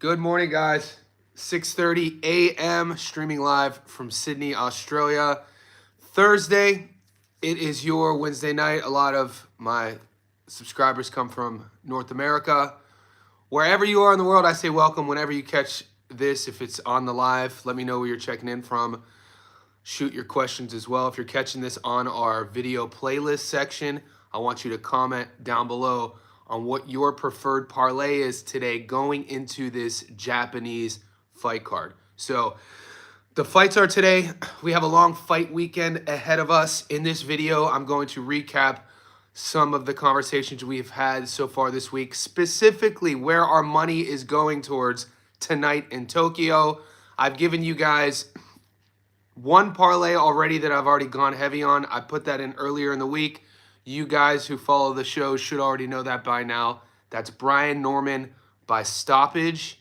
Good morning, guys. 6:30 a.m. streaming live from Sydney, Australia. Thursday, it is your Wednesday night. A lot of my subscribers come from North America. Wherever you are in the world, I say welcome. Whenever you catch this, if it's on the live, let me know where you're checking in from. Shoot your questions as well. If you're catching this on our video playlist section, I want you to comment down below on what your preferred parlay is today going into this Japanese fight card. So the fights are today. We have a long fight weekend ahead of us. In this video, I'm going to recap some of the conversations we've had so far this week, specifically where our money is going towards tonight in Tokyo. I've given you guys one parlay already that I've already gone heavy on. I put that in earlier in the week. You guys who follow the show should already know that by now. That's Brian Norman by stoppage,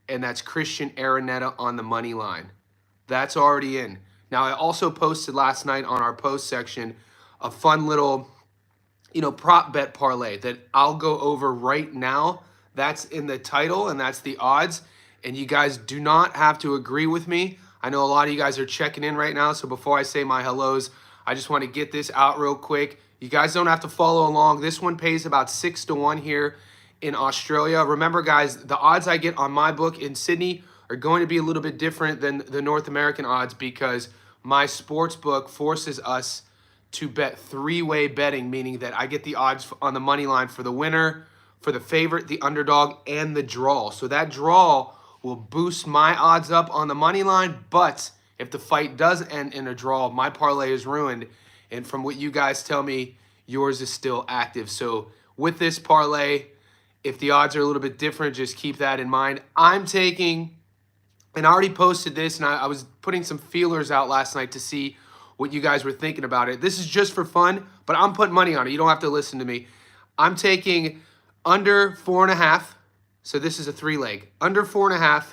and that's Christian Araneta on the money line. That's already in. Now, I also posted last night on our post section a fun little, prop bet parlay that I'll go over right now. That's in the title, and that's the odds. And you guys do not have to agree with me. I know a lot of you guys are checking in right now, so before I say my hellos, I just want to get this out real quick. You guys don't have to follow along. This one pays about 6-1 here in Australia. Remember, guys, the odds I get on my book in Sydney are going to be a little bit different than the North American odds because my sports book forces us to bet three-way betting, meaning that I get the odds on the money line for the winner, for the favorite, the underdog, and the draw. So that draw will boost my odds up on the money line, but if the fight does end in a draw, my parlay is ruined. And from what you guys tell me, yours is still active. So with this parlay, if the odds are a little bit different, just keep that in mind. I'm taking, and I already posted this, and I was putting some feelers out last night to see what you guys were thinking about it. This is just for fun, but I'm putting money on it. You don't have to listen to me. I'm taking under 4.5. So this is a 3-leg. Under 4.5.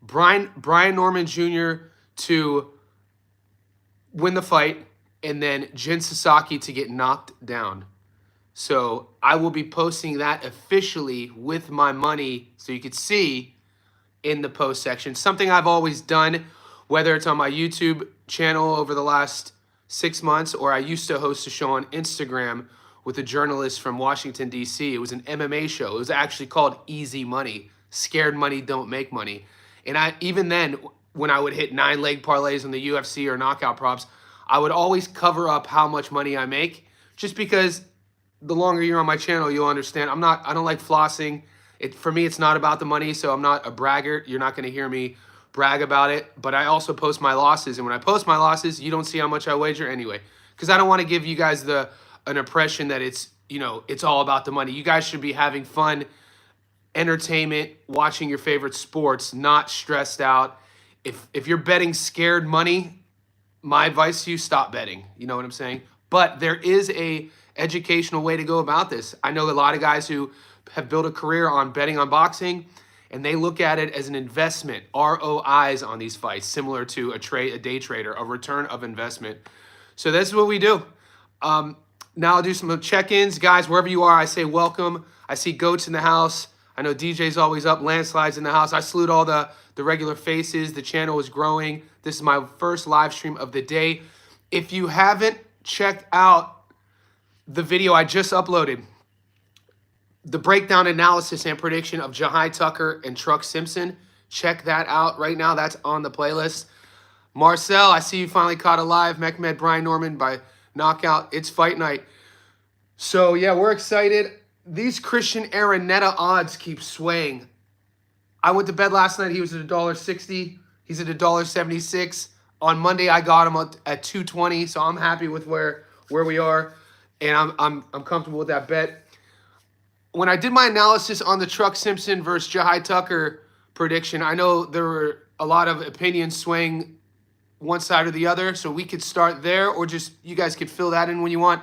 Brian Norman Jr. to win the fight, and then Jin Sasaki to get knocked down. So I will be posting that officially with my money so you could see in the post section. Something I've always done, whether it's on my YouTube channel over the last 6 months, or I used to host a show on Instagram with a journalist from Washington, D.C. It was an MMA show. It was actually called Easy Money. Scared money don't make money. And even then, when I would hit 9-leg parlays on the UFC or knockout props, I would always cover up how much money I make, just because the longer you're on my channel, you'll understand. I don't like flossing. For me, it's not about the money, so I'm not a braggart. You're not going to hear me brag about it, but I also post my losses. And when I post my losses, you don't see how much I wager anyway, because I don't want to give you guys an impression that it's all about the money. You guys should be having fun, entertainment, watching your favorite sports, not stressed out. If you're betting scared money, my advice to you, stop betting. You know what I'm saying? But there is a educational way to go about this. I know a lot of guys who have built a career on betting on boxing, and they look at it as an investment, ROIs on these fights, similar to a day trader, a return of investment. So this is what we do. Now I'll do some check-ins. Guys, wherever you are, I say welcome. I see Goats in the house. I know DJ's always up. Landslide's in the house. I salute all the regular faces. The channel is growing. This is my first live stream of the day. If you haven't checked out the video I just uploaded, the breakdown, analysis, and prediction of Jahai Tucker and Truck Simpson, check that out right now. That's on the playlist. Marcel, I see you finally caught alive. Mehmed Brian Norman by knockout. It's fight night. So, yeah, we're excited. These Christian Araneta odds keep swaying. I went to bed last night. He was at $1.60. He's at $1.76. On Monday, I got him at $2.20. So I'm happy with where we are, and I'm comfortable with that bet. When I did my analysis on the Truck Simpson versus Jahai Tucker prediction, I know there were a lot of opinions swaying one side or the other. So we could start there, or just you guys could fill that in when you want.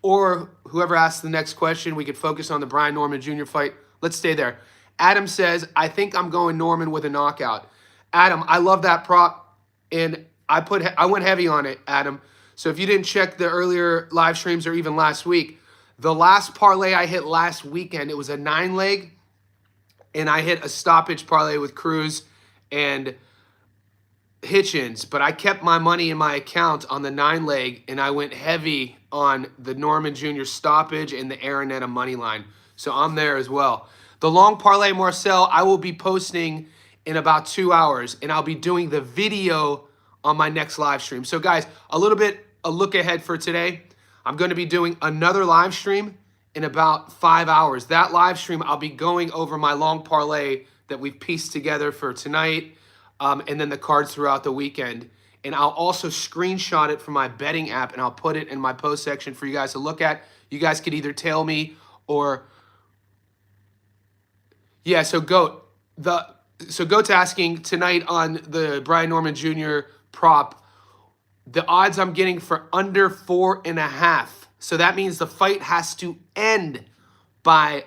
Or whoever asks the next question, we could focus on the Brian Norman Jr. fight. Let's stay there. Adam says, I think I'm going Norman with a knockout. Adam, I love that prop, and I went heavy on it, Adam. So if you didn't check the earlier live streams or even last week, the last parlay I hit last weekend, it was a 9-leg. and I hit a stoppage parlay with Cruz and Hitchens, but I kept my money in my account on the 9-leg, and I went heavy on the Norman Jr. stoppage and the Araneta money line. So I'm there as well. The long parlay Marcel, I will be posting in about 2 hours, and I'll be doing the video on my next live stream. So guys, a look ahead for today. I'm going to be doing another live stream in about 5 hours. That live stream, I'll be going over my long parlay that we've pieced together for tonight, and then the cards throughout the weekend. And I'll also screenshot it from my betting app, and I'll put it in my post section for you guys to look at. You guys could either tail me or... Yeah, so Goat's asking tonight on the Brian Norman Jr. prop, the odds I'm getting for under 4.5. So that means the fight has to end by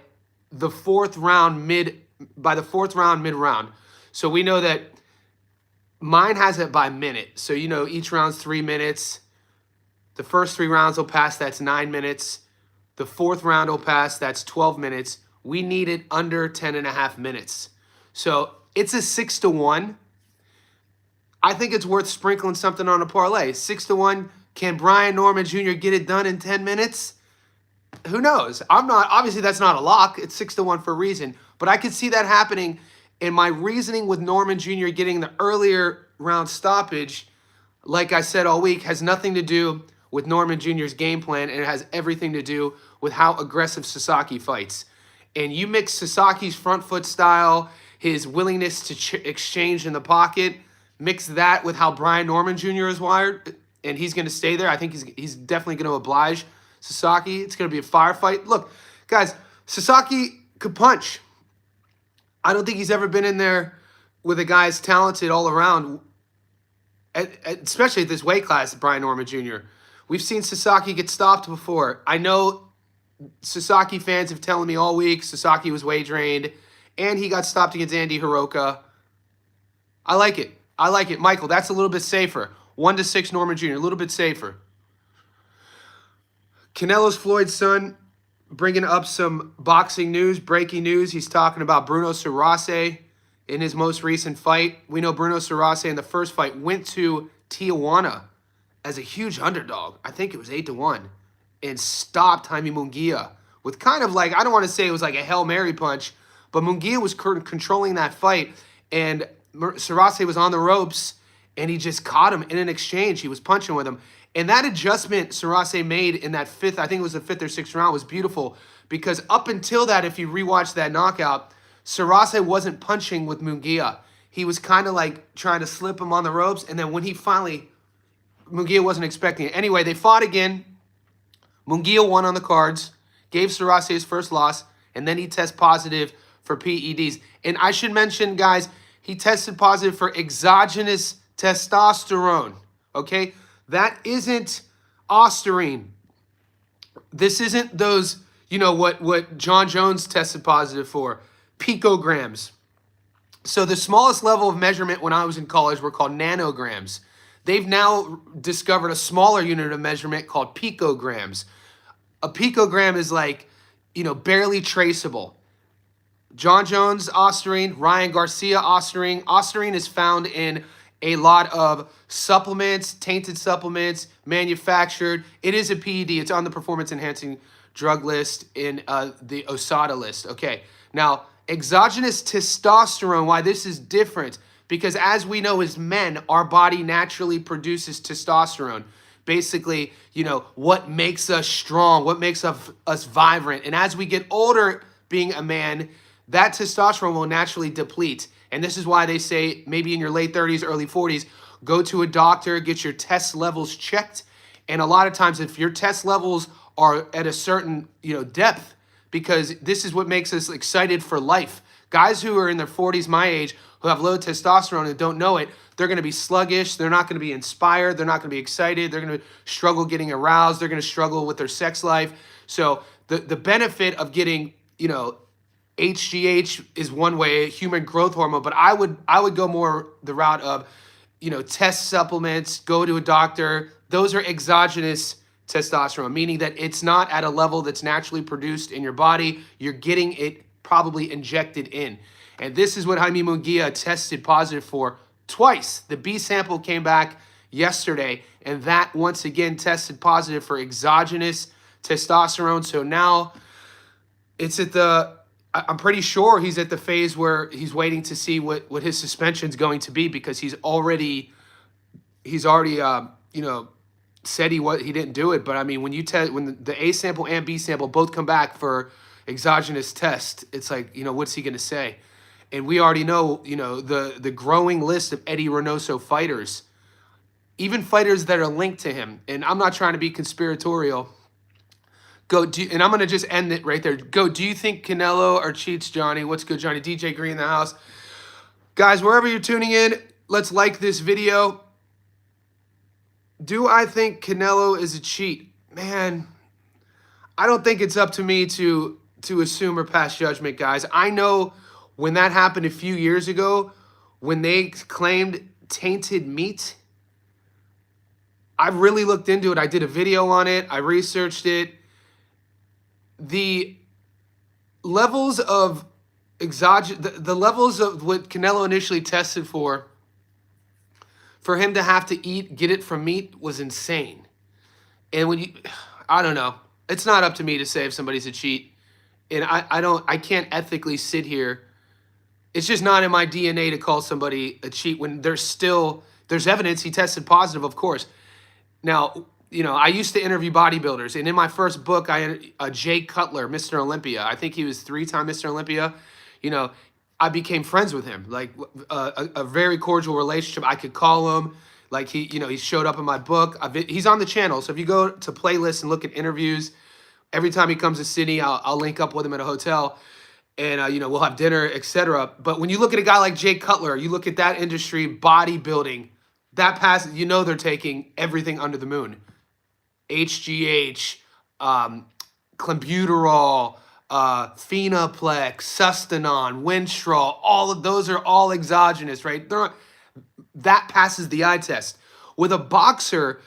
the fourth round mid round. So we know that mine has it by minute. So you know each round's 3 minutes. The first 3 rounds will pass, that's 9 minutes. The fourth round will pass, that's 12 minutes. We need it under 10.5 minutes. So it's a 6-1. I think it's worth sprinkling something on a parlay. 6-1. Can Brian Norman Jr. get it done in 10 minutes? Who knows? Obviously that's not a lock. It's 6-1 for a reason. But I could see that happening. And my reasoning with Norman Jr. getting the earlier round stoppage, like I said all week, has nothing to do with Norman Jr.'s game plan, and it has everything to do with how aggressive Sasaki fights. And you mix Sasaki's front foot style, his willingness to exchange in the pocket, mix that with how Brian Norman Jr. is wired, and he's going to stay there. I think he's definitely going to oblige Sasaki. It's going to be a firefight. Look, guys, Sasaki could punch. I don't think he's ever been in there with a guy as talented all around, especially at this weight class, Brian Norman Jr. We've seen Sasaki get stopped before. I know Sasaki fans have telling me all week Sasaki was weight drained, and he got stopped against Andy Hiroka. I like it. I like it. Michael, that's a little bit safer. 1-6 Norman Jr., a little bit safer. Canelo's Floyd's son bringing up some boxing news, breaking news. He's talking about Bruno Sarase in his most recent fight. We know Bruno Sarase in the first fight went to Tijuana as a huge underdog. I think it was 8-1. And stopped Jaime Munguia with kind of like, I don't want to say it was like a Hail Mary punch, but Munguia was controlling that fight, and Sarase was on the ropes, and he just caught him in an exchange. He was punching with him. And that adjustment Sarase made in that fifth, I think it was the 5th or 6th round, was beautiful, because up until that, if you rewatch that knockout, Sarase wasn't punching with Munguia. He was kind of like trying to slip him on the ropes, and then when he finally, Munguia wasn't expecting it. Anyway, they fought again. Munguia won on the cards, gave Sarase his first loss, and then he tested positive for PEDs. And I should mention, guys, he tested positive for exogenous testosterone, okay? That isn't ostarine. This isn't those, you know, what John Jones tested positive for, picograms. So the smallest level of measurement when I was in college were called nanograms. They've now discovered a smaller unit of measurement called picograms. A picogram is like, you know, barely traceable. John Jones, ostarine. Ryan Garcia, ostarine. Ostarine is found in a lot of supplements, tainted supplements, manufactured. It is a PED. It's on the performance-enhancing drug list in the OSADA list. Okay, now, exogenous testosterone, why this is different, because as we know as men, our body naturally produces testosterone. Basically, you know, what makes us strong, what makes us vibrant. And as we get older being a man, that testosterone will naturally deplete. And this is why they say maybe in your late 30s, early 40s, go to a doctor, get your test levels checked. And a lot of times if your test levels are at a certain, you know, depth, because this is what makes us excited for life. Guys who are in their 40s, my age, who have low testosterone and don't know it, they're going to be sluggish. They're not going to be inspired. They're not going to be excited. They're going to struggle getting aroused. They're going to struggle with their sex life. So the benefit of getting, you know, HGH is one way, human growth hormone, but I would go more the route of, you know, test supplements, go to a doctor. Those are exogenous testosterone, meaning that it's not at a level that's naturally produced in your body. You're getting it probably injected in. And this is what Jaime Munguia tested positive for twice. The B sample came back yesterday, and that once again tested positive for exogenous testosterone. So now it's at I'm pretty sure he's at the phase where he's waiting to see what his suspension is going to be, because he's already said he didn't do it. But I mean, when the A sample and B sample both come back for exogenous test, it's like, what's he going to say? And we already know, the growing list of Eddie Reynoso fighters, even fighters that are linked to him. And I'm not trying to be conspiratorial. And I'm going to just end it right there. Do you think Canelo or cheats, Johnny? What's good, Johnny? DJ Green in the house. Guys, wherever you're tuning in, let's like this video. Do I think Canelo is a cheat? Man, I don't think it's up to me to assume or pass judgment, guys. I know when that happened a few years ago, when they claimed tainted meat, I really looked into it. I did a video on it. I researched it. The levels of the levels of what Canelo initially tested for him to have to get it from meat was insane. And I don't know. It's not up to me to say if somebody's a cheat. And I can't ethically sit here. It's just not in my DNA to call somebody a cheat when there's evidence he tested positive, of course. Now, I used to interview bodybuilders, and in my first book, Jay Cutler, Mr. Olympia, I think he was 3-time Mr. Olympia, I became friends with him, like a very cordial relationship. I could call him, like he showed up in my book. He's on the channel, so if you go to playlists and look at interviews, every time he comes to Sydney, I'll link up with him at a hotel, and we'll have dinner, etc. But when you look at a guy like Jay Cutler, you look at that industry, bodybuilding, that passes, they're taking everything under the moon. HGH, clenbuterol, Phenoplex, Sustanon, Winstrol, all of those are all exogenous, right? That passes the eye test. With a boxer,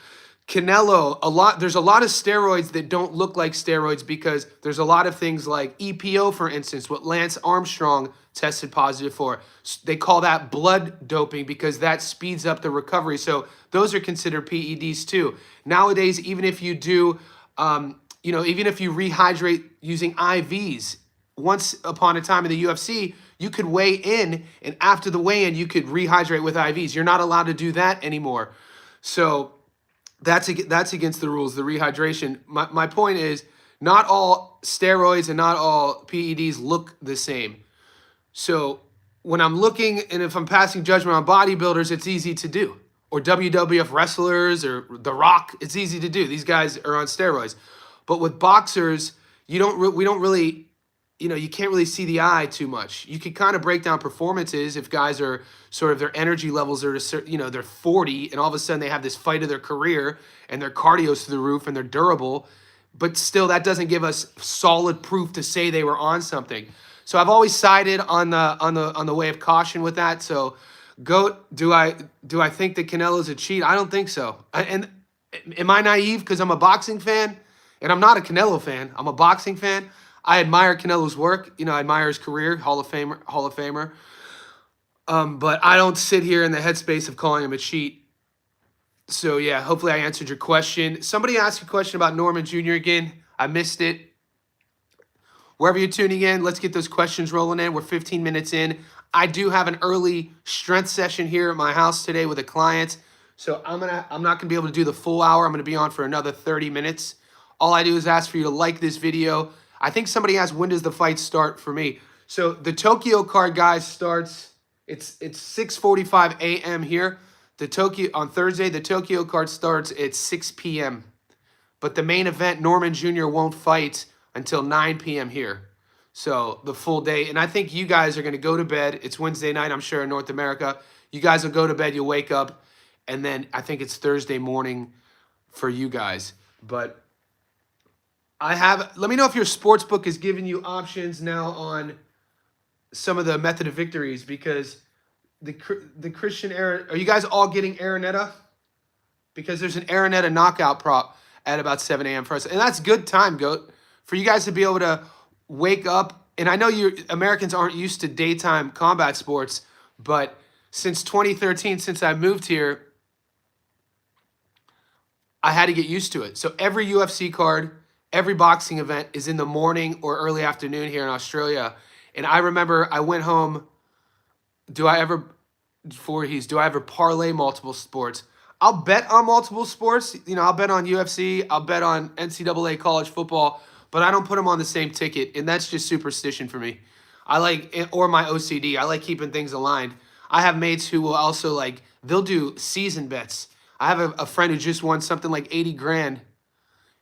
Canelo, there's a lot of steroids that don't look like steroids, because there's a lot of things like EPO, for instance, what Lance Armstrong tested positive for. They call that blood doping because that speeds up the recovery. So those are considered PEDs too. Nowadays, even if you do, even if you rehydrate using IVs, once upon a time in the UFC, you could weigh in, and after the weigh-in, you could rehydrate with IVs. You're not allowed to do that anymore. So that's against the rules, the rehydration. My point is, not all steroids and not all PEDs look the same. So when I'm looking, and if I'm passing judgment on bodybuilders, it's easy to do. Or WWF wrestlers or The Rock, it's easy to do. These guys are on steroids. But with boxers, we don't really, you can't really see the eye too much. You can kind of break down performances if guys are sort of, their energy levels are, they're 40, and all of a sudden they have this fight of their career and their cardio's through the roof and they're durable. But still, that doesn't give us solid proof to say they were on something. So I've always sided on the way of caution with that. So, GOAT, do I think that Canelo's a cheat? I don't think so. And am I naive because I'm a boxing fan? And I'm not a Canelo fan. I'm a boxing fan. I admire Canelo's work. I admire his career, Hall of Famer. But I don't sit here in the headspace of calling him a cheat. So yeah, hopefully I answered your question. Somebody asked a question about Norman Jr. again. I missed it. Wherever you're tuning in, let's get those questions rolling in. We're 15 minutes in. I do have an early strength session here at my house today with a client. So I'm not gonna be able to do the full hour. I'm gonna be on for another 30 minutes. All I do is ask for you to like this video. I think somebody asked, when does the fight start for me? So the Tokyo card, guys, starts, it's 6:45 a.m. here. On Thursday, the Tokyo card starts at 6 p.m. But the main event, Norman Jr. won't fight until 9 p.m. here. So the full day. And I think you guys are going to go to bed. It's Wednesday night, I'm sure, in North America. You guys will go to bed, you'll wake up, and then I think it's Thursday morning for you guys. But let me know if your sports book is giving you options now on some of the method of victories, because the Christian are you guys all getting Araneta? Because there's an Araneta knockout prop at about 7 a.m. for us. And that's good time, GOAT, for you guys to be able to wake up and I know you Americans aren't used to daytime combat sports, but since 2013, since I moved here, I had to get used to it. So every UFC card, every boxing event is in the morning or early afternoon here in Australia. And I remember I went home. Do I ever, Voorhees, do I ever parlay multiple sports? I'll bet on multiple sports. You know, I'll bet on UFC. I'll bet on NCAA college football, but I don't put them on the same ticket. And that's just superstition for me. I like, or my OCD. I like keeping things aligned. I have mates who will also like, they'll do season bets. I have a friend who just won something like 80 grand,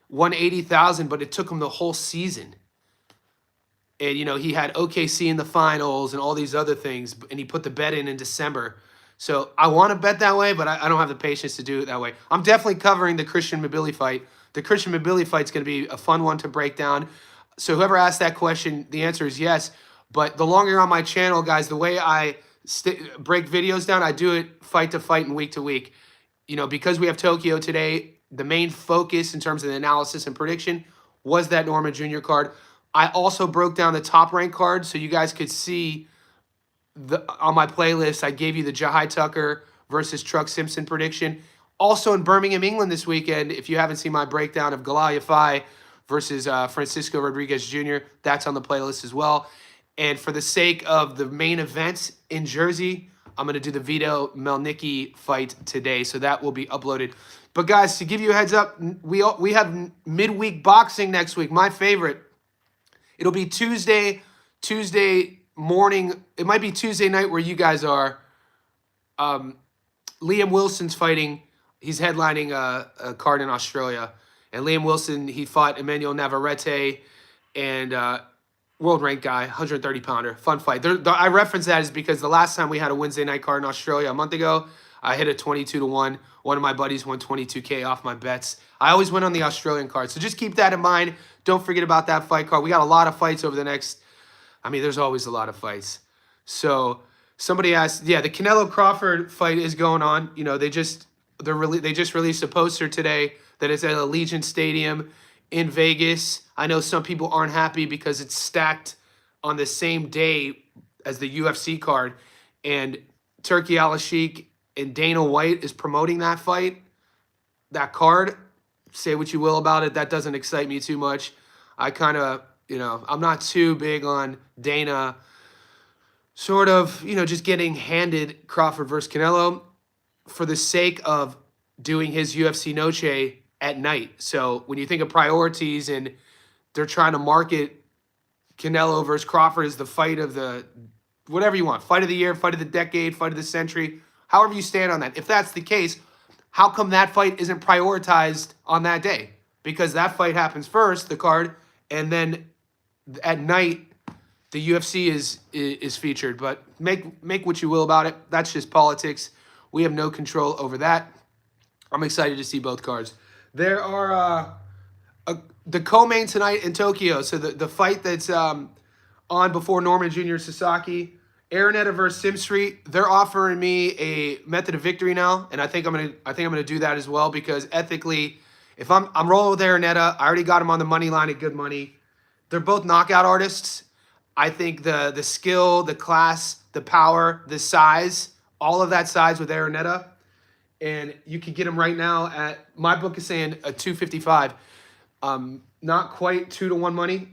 won 80,000, but it took him the whole season. And, you know, he had OKC in the finals and all these other things, and he put the bet in December. So I want to bet that way, but I don't have the patience to do it that way. I'm definitely covering the Christian Mabili fight. The Christian Mabili fight's going to be a fun one to break down. So whoever asked that question, the answer is yes. But the longer you're on my channel, guys, the way I break videos down, I do it fight to fight and week to week. You know, because we have Tokyo today, the main focus in terms of the analysis and prediction was that Norman Jr. card. I also broke down the top rank card so you guys could see on my playlist. I gave you the Jahai Tucker versus Truck Simpson prediction. Also in Birmingham, England this weekend, if you haven't seen my breakdown of Galia Phi versus Francisco Rodriguez Jr., that's on the playlist as well. And for the sake of the main event in Jersey, I'm going to do the Vito Melnicki fight today, so that will be uploaded. But guys, to give you a heads up, we have midweek boxing next week, my favorite. It'll be Tuesday morning. It might be Tuesday night where you guys are. Liam Wilson's fighting. He's headlining a card in Australia. And Liam Wilson, he fought Emmanuel Navarrete and world ranked guy, 130 pounder. Fun fight. I reference that is because the last time we had a Wednesday night card in Australia a month ago, I hit a 22-1. One of my buddies won 22K off my bets. I always win on the Australian card. So just keep that in mind. Don't forget about that fight card. We got a lot of fights over the next, I mean, there's always a lot of fights. So somebody asked, yeah, the Canelo Crawford fight is going on. You know, they just released a poster today that is at Allegiant Stadium in Vegas. I know some people aren't happy because it's stacked on the same day as the UFC card. And Turki Al-Sheikh and Dana White is promoting that fight, that card. Say what you will about it. That doesn't excite me too much. I kind of, you know, I'm not too big on Dana sort of, you know, just getting handed Crawford versus Canelo for the sake of doing his UFC Noche at night. So when you think of priorities and they're trying to market Canelo versus Crawford as the fight of the, whatever you want, fight of the year, fight of the decade, fight of the century, however you stand on that. If that's the case, how come that fight isn't prioritized on that day? Because that fight happens first, the card, and then at night, the UFC is featured. But make what you will about it. That's just politics. We have no control over that. I'm excited to see both cards. There are the co-main tonight in Tokyo. So the fight that's on before Norman Jr. Sasaki, Araneta versus Sim Street. They're offering me a method of victory now, and I think I'm gonna do that as well because ethically, if I'm rolling with Araneta, I already got him on the money line at good money. They're both knockout artists. I think the skill, the class, the power, the size, all of that sides with Araneta. And you can get him right now at, my book is saying a 255. Not quite 2-to-1 money,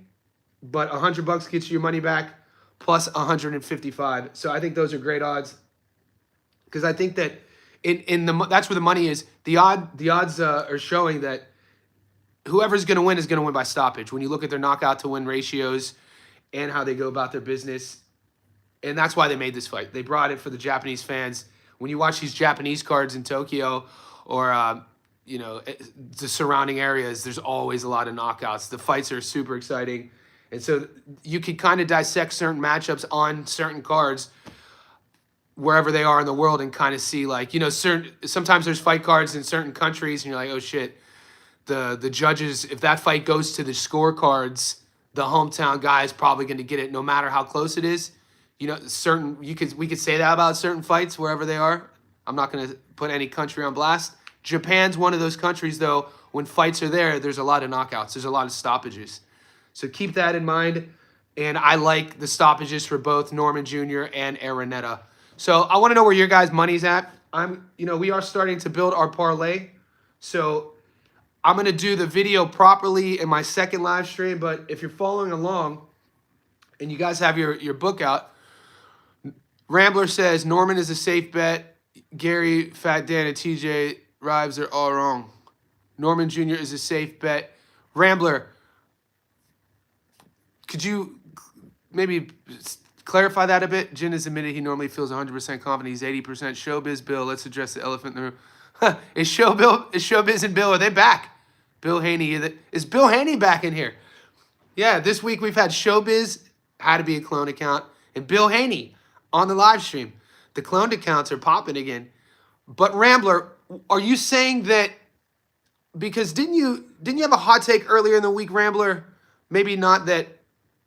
but $100 gets you your money back plus 155. So I think those are great odds because I think that that's where the money is. The odds are showing that whoever's going to win is going to win by stoppage. When you look at their knockout to win ratios and how they go about their business, and that's why they made this fight. They brought it for the Japanese fans. When you watch these Japanese cards in Tokyo or, you know, the surrounding areas, there's always a lot of knockouts. The fights are super exciting. And so you can kind of dissect certain matchups on certain cards wherever they are in the world and kind of see like, you know, sometimes there's fight cards in certain countries and you're like, oh shit, the judges, if that fight goes to the scorecards, the hometown guy is probably going to get it no matter how close it is. You know, we could say that about certain fights wherever they are. I'm not going to put any country on blast. Japan's one of those countries, though, when fights are there, there's a lot of knockouts. There's a lot of stoppages. So keep that in mind. And I like the stoppages for both Norman Jr. and Araneta. So I want to know where your guys' money's at. We are starting to build our parlay. So I'm going to do the video properly in my second live stream. But if you're following along and you guys have your book out, Rambler says Norman is a safe bet. Gary, Fat Dan, and TJ Rives are all wrong. Norman Jr. is a safe bet. Rambler, could you maybe clarify that a bit? Jin has admitted he normally feels 100% confident. He's 80% showbiz. Bill, let's address the elephant in the room. Is Showbiz and Bill, are they back? Bill Haney, is Bill Haney back in here? Yeah, this week we've had Showbiz, had to be a clone account, and Bill Haney on the live stream. The cloned accounts are popping again. But Rambler, are you saying that, because didn't you have a hot take earlier in the week, Rambler? Maybe not that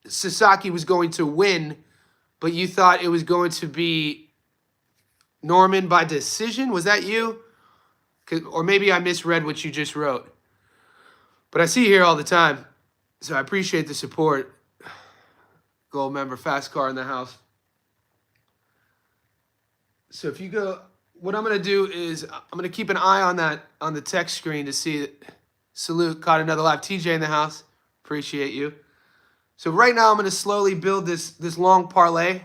Sasaki was going to win, but you thought it was going to be Norman by decision. Was that you? Or maybe I misread what you just wrote. But I see you here all the time, so I appreciate the support. Gold member, fast car in the house. So if you go, what I'm going to do is I'm going to keep an eye on that on the text screen to see that. Salute, caught another live. TJ in the house. Appreciate you. So right now I'm going to slowly build this long parlay.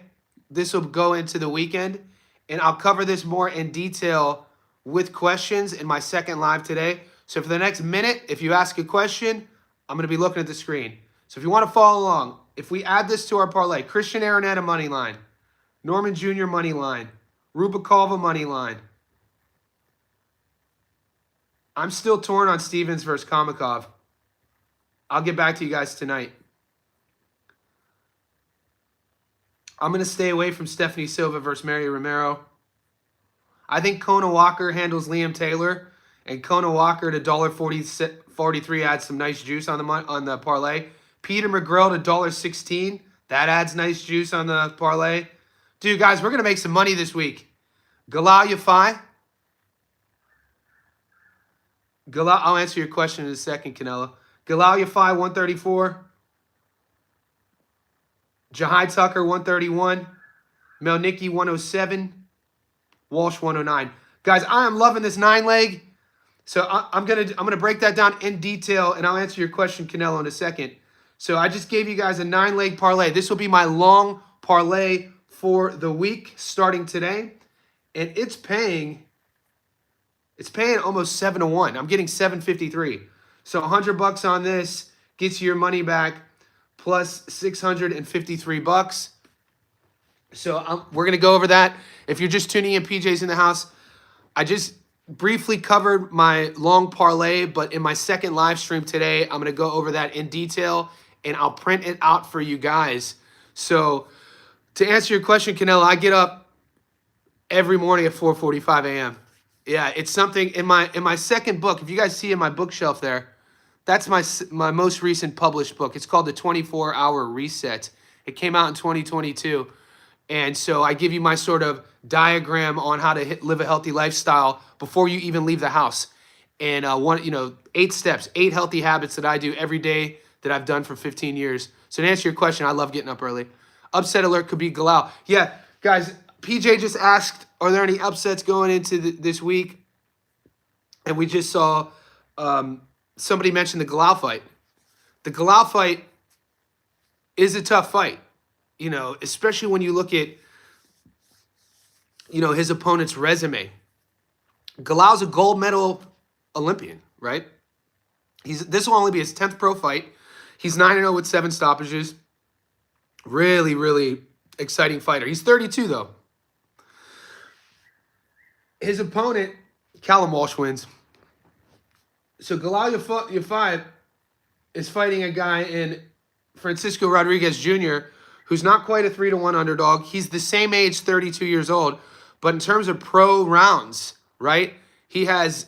This will go into the weekend, and I'll cover this more in detail with questions in my second live today. So for the next minute, if you ask a question, I'm going to be looking at the screen. So if you want to follow along, if we add this to our parlay, Christian Araneta money line, Norman Jr. money line, Rubikova money line. I'm still torn on Stevens versus Kamikov. I'll get back to you guys tonight. I'm going to stay away from Stephanie Silva versus Mary Romero. I think Kona Walker handles Liam Taylor, and Kona Walker to $1.43 adds some nice juice on the parlay. Peter McGrill to $1.16. That adds nice juice on the parlay. Dude, guys, we're going to make some money this week. Galia Phi. I'll answer your question in a second, Canelo. Galia Phi, 134. Jahai Tucker, 131. Melnicki, 107. Walsh, 109. Guys, I am loving this 9-leg. So I'm gonna break that down in detail, and I'll answer your question, Canelo, in a second. So I just gave you guys a 9-leg parlay. This will be my long parlay for the week starting today, and it's paying almost 7-1. I'm getting 753. So $100 on this gets you your money back plus 653 bucks. So we're gonna go over that. If you're just tuning in, PJ's in the house. I just briefly covered my long parlay, but in my second live stream today, I'm going to go over that in detail, and I'll print it out for you guys. So to answer your question, Canelo, I get up every morning at 4:45 a.m. Yeah, it's something in my second book. If you guys see in my bookshelf there, that's my most recent published book. It's called The 24-Hour Reset. It came out in 2022. And so I give you my sort of diagram on how to live a healthy lifestyle before you even leave the house. And 8 steps, 8 healthy habits that I do every day that I've done for 15 years. So to answer your question, I love getting up early. Upset alert could be Galal. Yeah, guys, PJ just asked, are there any upsets going into this week? And we just saw somebody mention the Galal fight. The Galal fight is a tough fight. Especially when you look at, his opponent's resume. Galal's a gold medal Olympian, right? This will only be his 10th pro fight. He's 9-0 with 7 stoppages. Really, really exciting fighter. He's 32, though. His opponent, Callum Walsh, wins. So Galia Yafai is fighting a guy in Francisco Rodriguez Jr., who's not quite a 3-1 underdog. He's the same age, 32 years old. But in terms of pro rounds, right, it's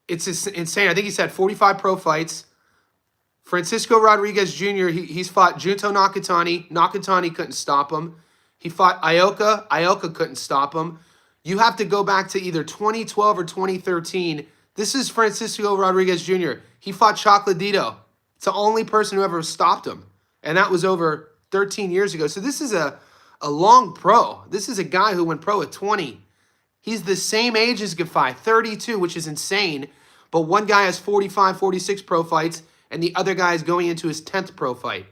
insane. I think he's had 45 pro fights. Francisco Rodriguez Jr., he's fought Junto Nakatani. Nakatani couldn't stop him. He fought Ioka. Ioka couldn't stop him. You have to go back to either 2012 or 2013. This is Francisco Rodriguez Jr. He fought Chocolatito. It's the only person who ever stopped him. And that was over 13 years ago. So this is a long pro. This is a guy who went pro at 20. He's the same age as Gaffai, 32, which is insane. But one guy has 45, 46 pro fights, and the other guy is going into his 10th pro fight.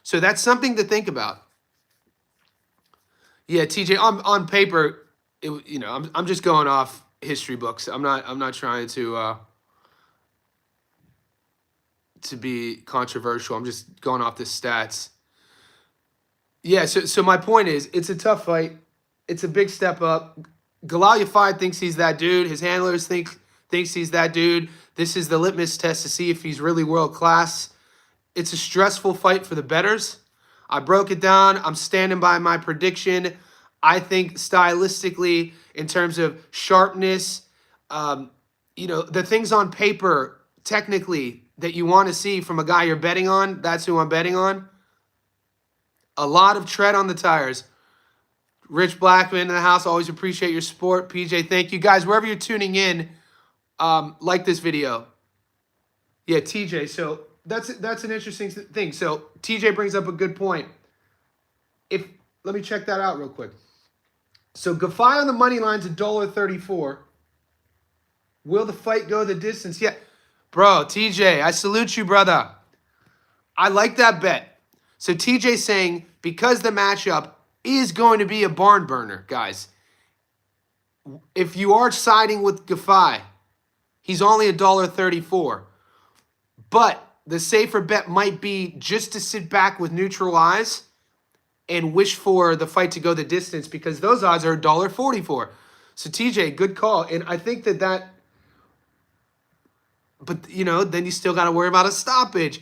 So that's something to think about. Yeah, TJ, on paper, I'm just going off history books. I'm not trying to be controversial. I'm just going off the stats. Yeah, so my point is, it's a tough fight. It's a big step up. Galia 5 thinks he's that dude. His handlers thinks he's that dude. This is the litmus test to see if he's really world class. It's a stressful fight for the bettors. I broke it down. I'm standing by my prediction. I think stylistically, in terms of sharpness, the things on paper, technically, that you want to see from a guy you're betting on, that's who I'm betting on. A lot of tread on the tires. Rich Blackman in the house, always appreciate your support. PJ, thank you. Guys, wherever you're tuning in, like this video. Yeah, TJ, so that's an interesting thing. So TJ brings up a good point. Let me check that out real quick. So Gaffai on the money line's $1.34. Will the fight go the distance? Yeah. Bro, TJ, I salute you, brother. I like that bet. So TJ's saying, because the matchup is going to be a barn burner, guys. If you are siding with Gaffai, he's only $1.34. But the safer bet might be just to sit back with neutral eyes and wish for the fight to go the distance, because those odds are $1.44. So TJ, good call. And I think that but then you still got to worry about a stoppage.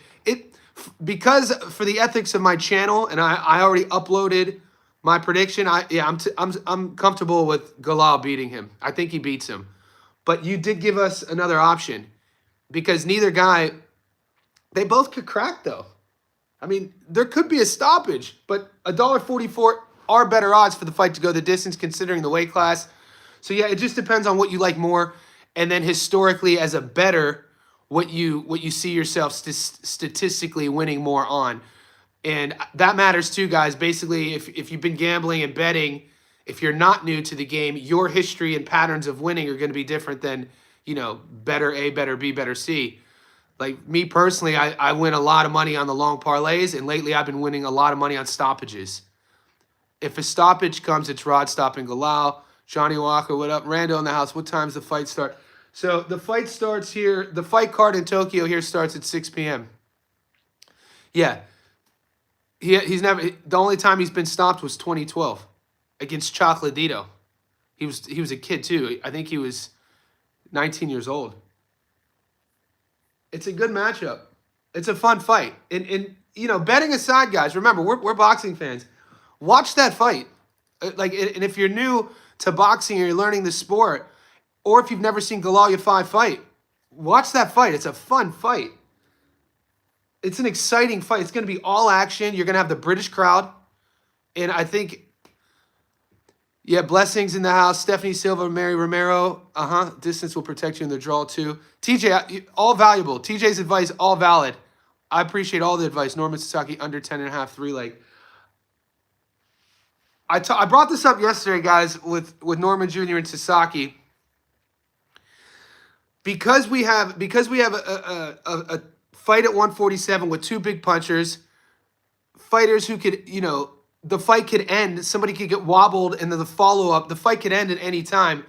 Because for the ethics of my channel, and I already uploaded my prediction. I'm comfortable with Galal beating him. I think he beats him. But you did give us another option, because neither guy, they both could crack though. I mean, there could be a stoppage, but $1.44 are better odds for the fight to go the distance considering the weight class. So yeah, it just depends on what you like more, and then historically as a bettor, what you see yourself statistically winning more on. And that matters too, guys. Basically, if you've been gambling and betting, if you're not new to the game, your history and patterns of winning are going to be different than, better A, better B, better C. Like me personally, I win a lot of money on the long parlays, and lately I've been winning a lot of money on stoppages. If a stoppage comes, it's Rod stopping Galal. Johnny Walker, what up? Rando in the house. What time's the fight start? So the fight starts here. The fight card in Tokyo here starts at 6 p.m. Yeah. He's never. The only time he's been stopped was 2012 against Chocolatito. He was a kid too. I think he was 19 years old. It's a good matchup. It's a fun fight. And betting aside, guys, remember we're boxing fans. Watch that fight. And if you're new to boxing or you're learning the sport, or if you've never seen Galia 5 fight, watch that fight. It's a fun fight. It's an exciting fight. It's going to be all action. You're going to have the British crowd. And I think, yeah, blessings in the house. Stephanie Silva, Mary Romero. Distance will protect you in the draw too. TJ, all valuable. TJ's advice, all valid. I appreciate all the advice. Norman Sasaki, under 10.5, 3-leg. I brought this up yesterday, guys, with Norman Jr. and Sasaki. Because we have a fight at 147 with two big punchers, fighters who could, the fight could end. Somebody could get wobbled, and then the follow-up, the fight could end at any time.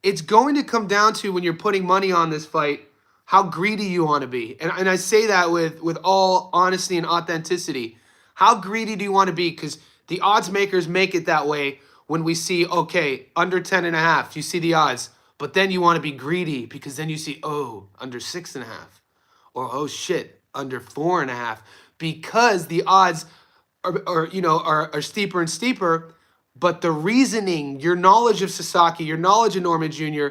It's going to come down to, when you're putting money on this fight, how greedy you want to be. And I say that with all honesty and authenticity. How greedy do you want to be? Because the odds makers make it that way when we see, okay, under 10.5, you see the odds. But then you want to be greedy, because then you see, oh, under 6.5. Or, oh, shit, under 4.5. Because the odds are steeper and steeper. But the reasoning, your knowledge of Sasaki, your knowledge of Norman Jr.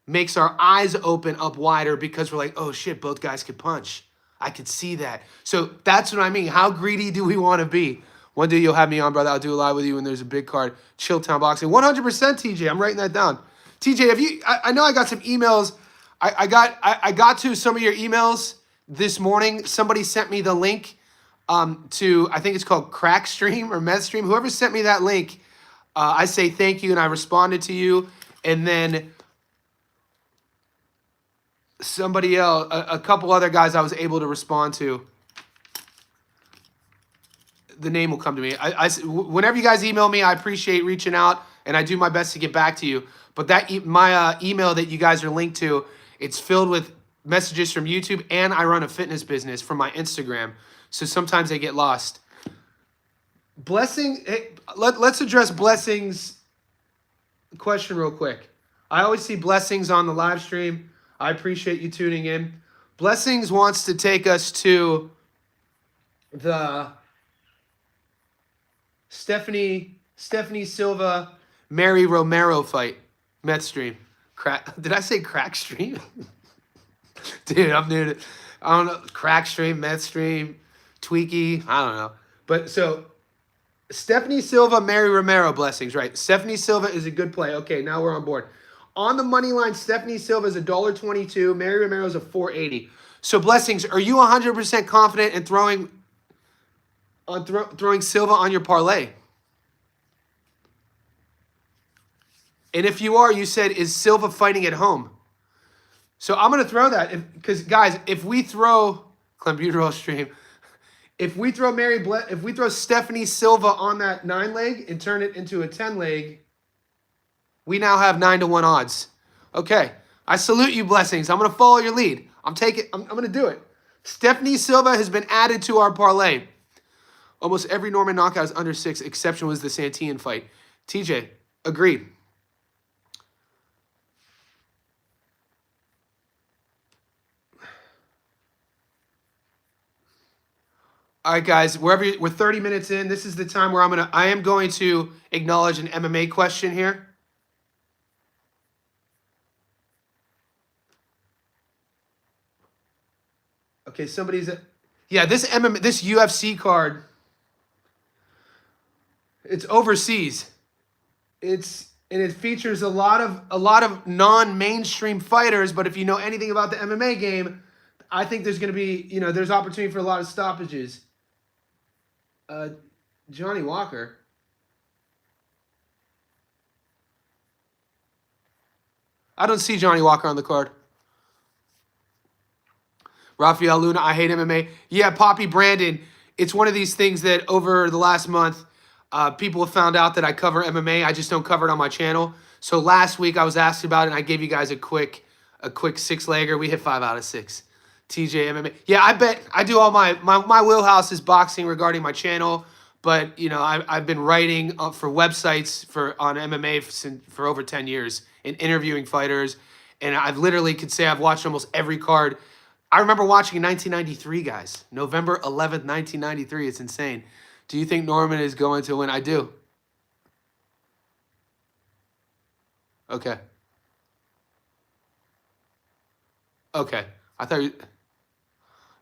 makes our eyes open up wider, because we're like, oh, shit, both guys could punch. I could see that. So that's what I mean. How greedy do we want to be? One day you'll have me on, brother. I'll do a live with you when there's a big card. Chilltown Boxing. 100% TJ. I'm writing that down. TJ, have you? I know I got some emails. I got to some of your emails this morning. Somebody sent me the link to, I think it's called Crack Stream or Med Stream. Whoever sent me that link, I say thank you, and I responded to you. And then somebody else, a couple other guys I was able to respond to. The name will come to me. Whenever you guys email me, I appreciate reaching out, and I do my best to get back to you. But that my email that you guys are linked to, it's filled with messages from YouTube, and I run a fitness business from my Instagram. So sometimes they get lost. Blessing, hey, let's address Blessing's question real quick. I always see Blessings on the live stream. I appreciate you tuning in. Blessings wants to take us to the Stephanie Silva, Mary Romero fight. Met stream. Did I say crack stream? Dude, I'm new to, I don't know, crack stream, Met stream, Tweaky, I don't know. But so, Stephanie Silva, Mary Romero, Blessings, right? Stephanie Silva is a good play. Okay, now we're on board. On the money line, Stephanie Silva is $1.22. Mary Romero is a $4.80. So, Blessings, are you 100% confident in throwing Silva on your parlay? And if you are, you said, is Silva fighting at home? So I'm going to throw that. Because, guys, if we throw Clenbuterol stream, if we throw Stephanie Silva on that 9-leg and turn it into a 10-leg, we now have 9-to-1 odds. Okay. I salute you, Blessings. I'm going to follow your lead. I'm going to do it. Stephanie Silva has been added to our parlay. Almost every Norman knockout is under 6. Exception was the Santillan fight. TJ, agreed. All right, guys, we're 30 minutes in. This is the time where I am going to acknowledge an MMA question here. Okay, this UFC card, it's overseas. It features a lot of non-mainstream fighters, but if you know anything about the MMA game, I think there's going to be, there's opportunity for a lot of stoppages. Johnny Walker. I don't see Johnny Walker on the card. Rafael Luna, I hate MMA. Yeah, Poppy Brandon. It's one of these things that over the last month, people have found out that I cover MMA. I just don't cover it on my channel. So last week I was asked about it, and I gave you guys a quick 6-legger. We hit 5 out of 6. TJ MMA. Yeah, I bet I do all my wheelhouse is boxing regarding my channel, but I've been writing for websites on MMA for over 10 years and interviewing fighters, and I've literally could say I've watched almost every card. I remember watching in 1993, guys. November 11th, 1993. It's insane. Do you think Norman is going to win? I do. Okay. Okay.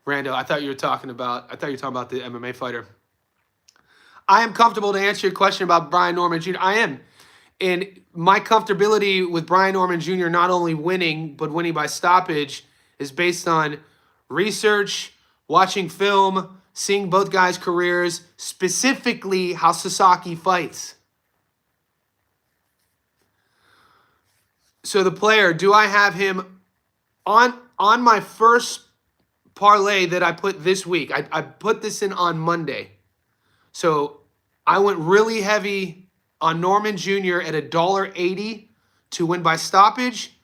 Rando, I thought you were talking about the MMA fighter. I am comfortable to answer your question about Brian Norman Jr. I am. And my comfortability with Brian Norman Jr. not only winning, but winning by stoppage is based on research, watching film, seeing both guys' careers, specifically how Sasaki fights. So the player, do I have him on my first parlay that I put this week? I put this in on Monday. So I went really heavy on Norman Jr. at $1.80 to win by stoppage.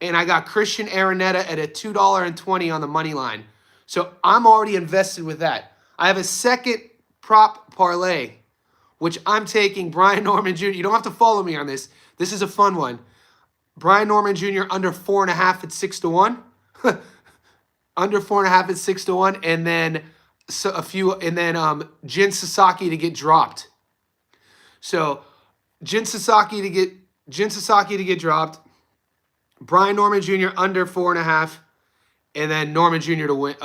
And I got Christian Araneta at a $2.20 on the money line. So I'm already invested with that. I have a second prop parlay, which I'm taking Brian Norman Jr. You don't have to follow me on this. This is a fun one. Brian Norman Jr. under 4.5 at 6-to-1. Under 4.5 at 6-to-1. And then Jin Sasaki to get dropped. So Jin Sasaki to get dropped. Brian Norman Jr. under 4.5, and then Norman Jr. to win.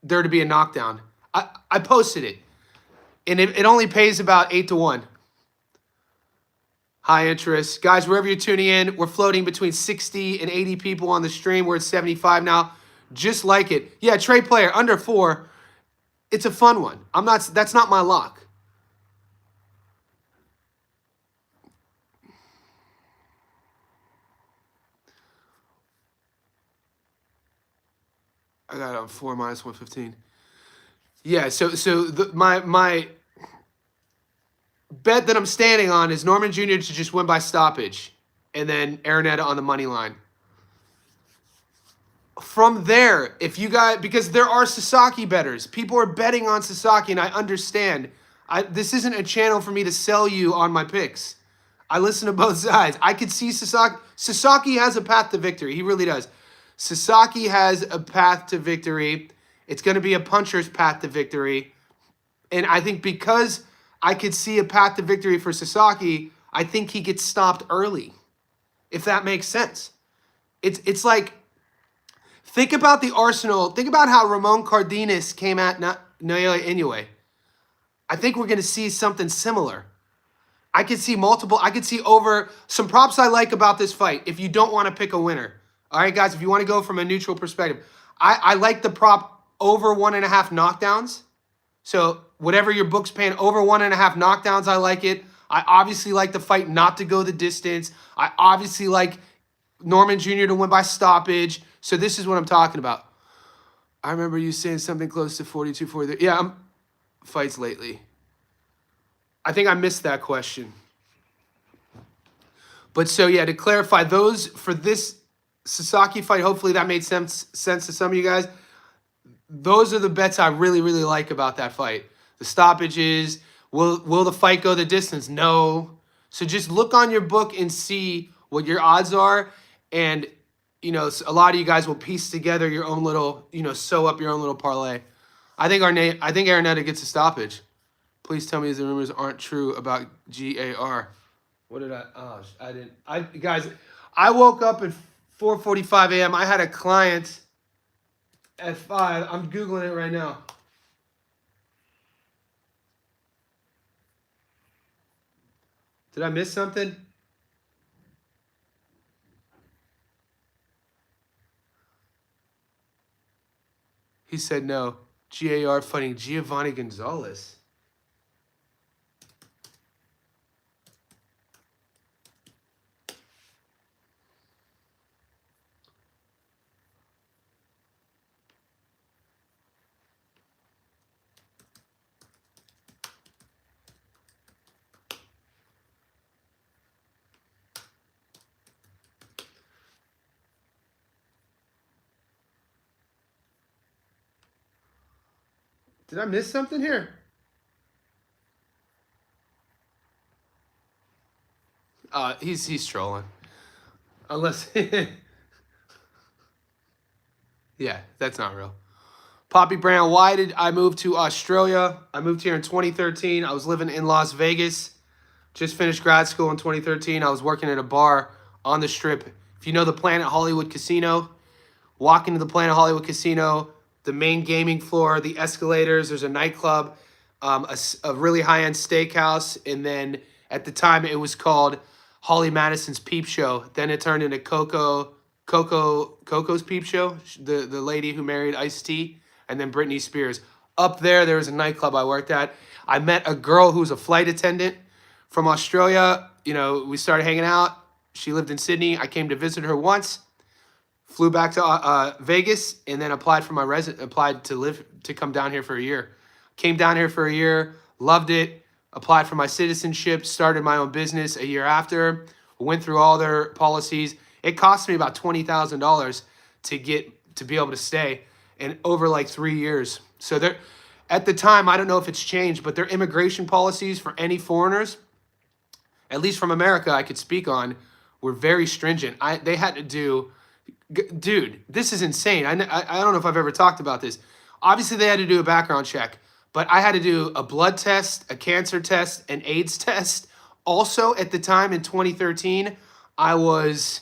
There to be a knockdown. I posted it, and it only pays about 8-to-1. High interest, guys. Wherever you're tuning in, we're floating between 60 and 80 people on the stream. We're at 75 now. Just like it. Yeah, trade player under 4. It's a fun one. That's not my lock. I got it on 4 minus 115. Yeah, so my bet that I'm standing on is Norman Jr. to just win by stoppage, and then Araneta on the money line. From there, if you guys, because there are Sasaki bettors, people are betting on Sasaki, and I understand. This isn't a channel for me to sell you on my picks. I listen to both sides. I could see Sasaki. Sasaki has a path to victory. He really does. Sasaki has a path to victory. It's going to be a puncher's path to victory. And I think because I could see a path to victory for Sasaki, I think he gets stopped early, if that makes sense. It's like, think about the Arsenal. Think about how Ramon Cardenas came at Naoya Inoue. I think we're going to see something similar. I could see over some props I like about this fight if you don't want to pick a winner. All right, guys, if you want to go from a neutral perspective, I like the prop over 1.5 knockdowns. So whatever your book's paying, over 1.5 knockdowns, I like it. I obviously like the fight not to go the distance. I obviously like Norman Jr. to win by stoppage. So this is what I'm talking about. I remember you saying something close to 42, 43. Yeah, fights lately. I think I missed that question. But so, yeah, to clarify, those for this Sasaki fight, hopefully that made sense to some of you guys. Those are the bets I really, really like about that fight. The stoppages. Will the fight go the distance? No. So just look on your book and see what your odds are. And, you know, a lot of you guys will piece together your own little, you know, sew up your own little parlay. I think Araneta gets a stoppage. Please tell me the rumors aren't true about GAR. What did I didn't. Guys, I woke up at 4:45 a.m. I had a client at 5. I'm Googling it right now. Did I miss something? He said no. GAR fighting Giovanni Gonzalez. Did I miss something here? He's trolling. Unless yeah, that's not real. Poppy Brown, why did I move to Australia? I moved here in 2013. I was living in Las Vegas. Just finished grad school in 2013. I was working at a bar on the Strip. If you know the Planet Hollywood Casino, walk into the Planet Hollywood Casino, the main gaming floor, the escalators, there's a nightclub, a really high-end steakhouse, and then at the time it was called Holly Madison's Peep Show. Then it turned into Coco's Peep Show, the lady who married Ice-T, and then Britney Spears. Up there was a nightclub I worked at. I met a girl who was a flight attendant from Australia. You know, we started hanging out. She lived in Sydney. I came to visit her once. Flew back to Vegas and then applied to come down here for a year. Came down here for a year, loved it, applied for my citizenship, started my own business a year after, went through all their policies. It cost me about $20,000 to be able to stay, and over like 3 years. So at the time, I don't know if it's changed, but their immigration policies for any foreigners, at least from America, I could speak on, were very stringent. They had to do. Dude, this is insane. I don't know if I've ever talked about this. Obviously, they had to do a background check, but I had to do a blood test, a cancer test, an AIDS test. Also, at the time in 2013, I was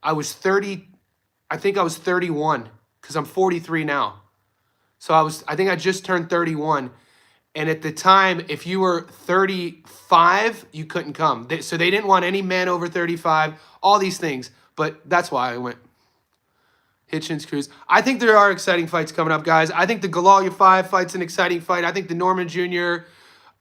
30. I think I was 31 because I'm 43 now. So I think I just turned 31. And at the time, if you were 35, you couldn't come. So they didn't want any men over 35, all these things. But that's why I went. Hitchens Cruz. I think there are exciting fights coming up, guys. I think the Galia 5 fight's an exciting fight. I think the Norman Jr.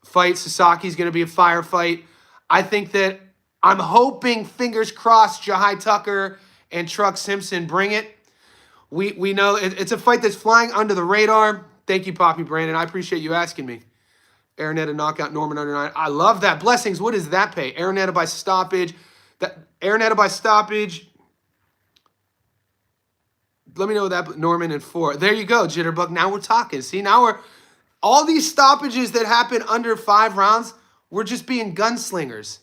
fight, Sasaki's going to be a fire fight. I think that I'm hoping, fingers crossed, Jahai Tucker and Truck Simpson bring it. We know it's a fight that's flying under the radar. Thank you, Poppy Brandon. I appreciate you asking me. Araneta knockout, Norman under 9. I love that. Blessings, what does that pay? Araneta by stoppage. Araneta by stoppage. Let me know that. Norman in 4. There you go, Jitterbug. Now we're talking. See, now we're... All these stoppages that happen under 5 rounds, we're just being gunslingers.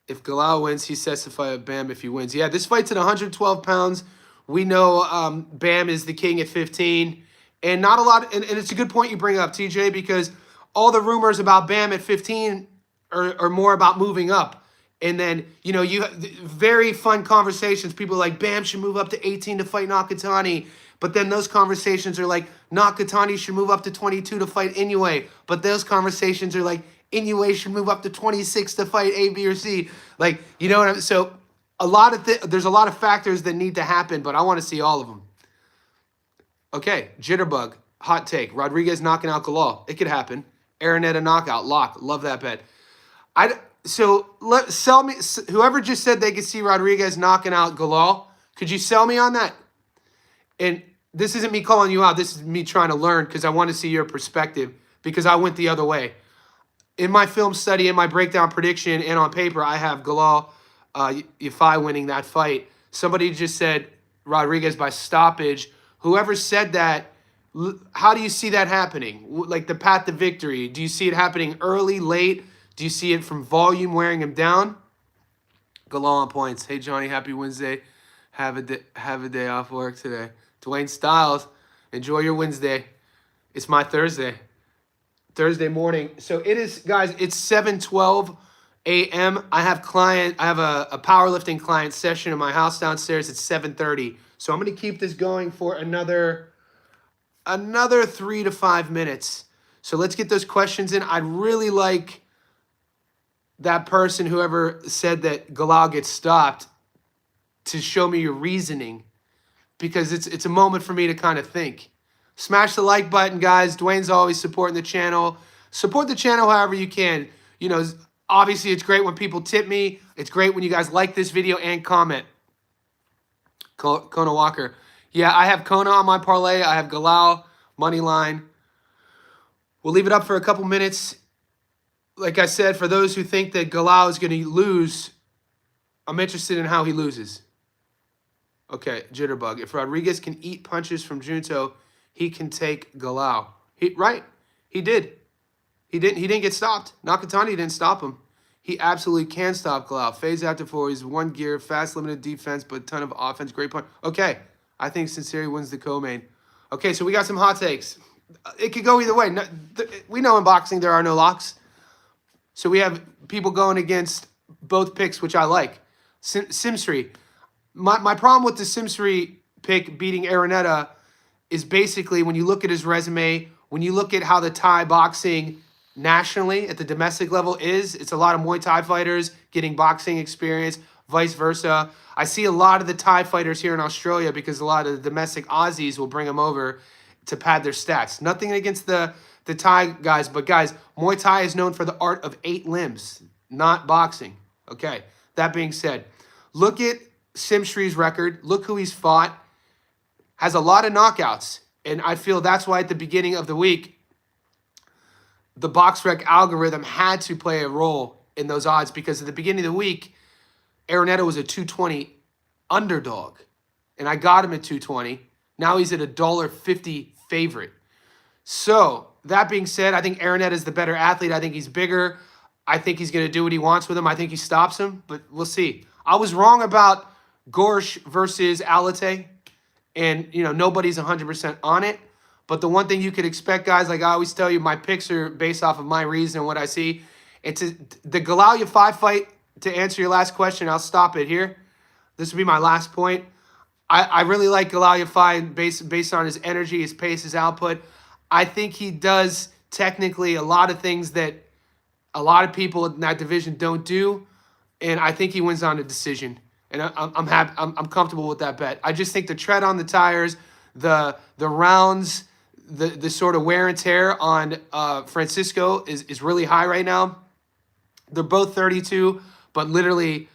If Galia wins, he says to fight Bam if he wins. Yeah, this fight's at 112 pounds. We know Bam is the king at 15. And not a lot... And it's a good point you bring up, TJ, because all the rumors about Bam at 15 are more about moving up. And then, you know, you very fun conversations. People are like, Bam should move up to 18 to fight Nakatani. But then those conversations are like, Nakatani should move up to 22 to fight Inoue. But those conversations are like, Inoue should move up to 26 to fight A, B, or C. Like, you know what I'm... So there's a lot of factors that need to happen, but I want to see all of them. Okay, Jitterbug, hot take. Rodriguez knocking out Galia. It could happen. Araneta knockout, lock. Love that bet. Sell me, whoever just said they could see Rodriguez knocking out Galia, could you sell me on that? And this isn't me calling you out. This is me trying to learn because I want to see your perspective because I went the other way. In my film study, in my breakdown prediction, and on paper, I have Galia, Yafai winning that fight. Somebody just said Rodriguez by stoppage. Whoever said that, how do you see that happening? Like the path to victory. Do you see it happening early, late? Do you see it from volume wearing him down? Galia on points. Hey, Johnny, happy Wednesday. Have a day off work today. Dwayne Styles, enjoy your Wednesday. It's my Thursday morning. So it is, guys, it's 7:12 a.m. I have a powerlifting client session in my house downstairs at 7:30. So I'm going to keep this going for another 3 to 5 minutes. So let's get those questions in. I'd really like that person, whoever said that Galia gets stopped, to show me your reasoning, because it's a moment for me to kind of think. Smash the like button, guys. Dwayne's always supporting the channel. Support the channel however you can. You know, obviously it's great when people tip me. It's great when you guys like this video and comment. Kona Walker. Yeah, I have Kona on my parlay. I have Galia, money line. We'll leave it up for a couple minutes. Like I said, for those who think that Galia is going to lose, I'm interested in how he loses. Okay, Jitterbug. If Rodriguez can eat punches from Junto, he can take Galia. Right. He did. He didn't get stopped. Nakatani didn't stop him. He absolutely can stop Galia. Phase after 4. He's 1 gear, fast, limited defense, but a ton of offense. Great punch. Okay. I think Sinceri wins the co-main. Okay, so we got some hot takes. It could go either way. We know in boxing there are no locks. So we have people going against both picks, which I like. Simsri. My problem with the Simsri pick beating Araneta is basically when you look at his resume, when you look at how the Thai boxing nationally at the domestic level is, it's a lot of Muay Thai fighters getting boxing experience, vice versa. I see a lot of the Thai fighters here in Australia because a lot of the domestic Aussies will bring them over to pad their stats. Nothing against the Thai guys, but guys, Muay Thai is known for the art of 8 limbs, not boxing. Okay, that being said, look at Simsri's record. Look who he's fought. Has a lot of knockouts. And I feel that's why at the beginning of the week, the BoxRec algorithm had to play a role in those odds, because at the beginning of the week, Araneta was a 220 underdog. And I got him at 220. Now he's at $1.50 favorite. So, that being said, I think Araneta is the better athlete. I think he's bigger. I think he's going to do what he wants with him. I think he stops him, but we'll see. I was wrong about Gorsh versus Alate, and, you know, nobody's 100% on it. But the one thing you could expect, guys, like I always tell you, my picks are based off of my reason and what I see. It's the Galia 5 fight, to answer your last question, I'll stop it here. This will be my last point. I really like Galia 5 based on his energy, his pace, his output. I think he does technically a lot of things that a lot of people in that division don't do. And I think he wins on a decision. And I'm happy. I'm comfortable with that bet. I just think the tread on the tires, the rounds, the sort of wear and tear on Francisco is really high right now. They're both 32, but literally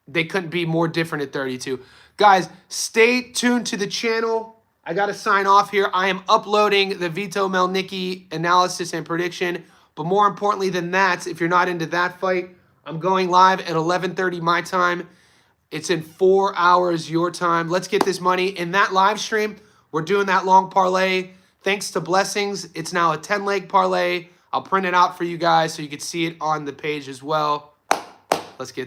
they couldn't be more different at 32. Guys, stay tuned to the channel. I got to sign off here. I am uploading the Vito Melnicki analysis and prediction. But more importantly than that, if you're not into that fight, I'm going live at 11:30 my time. It's in 4 hours your time. Let's get this money. In that live stream, we're doing that long parlay. Thanks to Blessings, it's now a 10-leg parlay. I'll print it out for you guys so you can see it on the page as well. Let's get this.